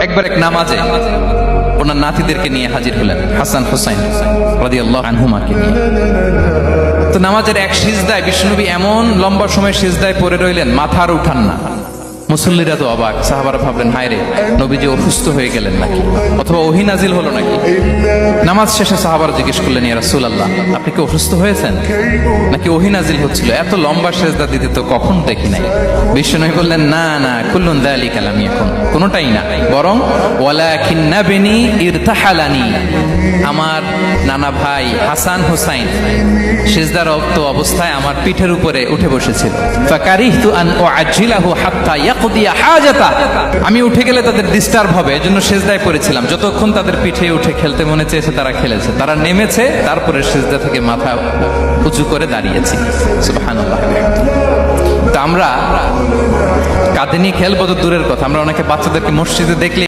একবার এক নামাজে ওনার নাতিদেরকে নিয়ে হাজির হলেন, হাসান হুসাইন রাদিয়াল্লাহু আনহুমাকে নিয়ে। তো নামাজের এক সিজদায় বিশ্বনবী এমন লম্বা সময় সিজদায় পড়ে রইলেন, মাথা আর উঠান না। মুসল্লিরা তো অবাক, সাহাবারা ভাবলেন হায় রে, নবীজি অসুস্থ হয়ে গেলেন নাকি, অথবা ওহী নাজিল হলো নাকি। নামাজ শেষে সাহাবারা জিজ্ঞেস করলেন, ইয়া রাসূলুল্লাহ, আপনি কি অসুস্থ হয়েছেন নাকি ওহী নাজিল হচ্ছিল? এত লম্বা সিজদা দিতে তো কখন দেখি নাই। বিশ্বনবী বললেন, না না, কুল্লুন যালিকা লাম ইয়াকুন, কোনটাই না, বরং ওয়ালাকিন নাবনি ইরতাহালানি, আমার নানা ভাই হাসান হুসাইন সিজদারত অবস্থায় আমার পিঠের উপরে উঠে বসেছিল। ফাকারিহতু আন উআজ্জিলাহু হাত্তা ইয়াকদিয়া হাজাতা, আমি উঠে গেলে তাদের ডিস্টার্ব হবে, এজন্য সিজদায় পড়েছিলাম। যতক্ষণ তাদের পিঠে উঠে খেলতে মনে চেয়েছে তারা খেলেছে, তারা নেমেছে, তারপরে সিজদা থেকে মাথা উঁচু করে দাঁড়িয়েছি। সুবহানাল্লাহ। তা আমরা কাঁধে নিয়ে খেলবো তো দূরের কথা, আমরা অনেকে বাচ্চাদেরকে মসজিদে দেখলে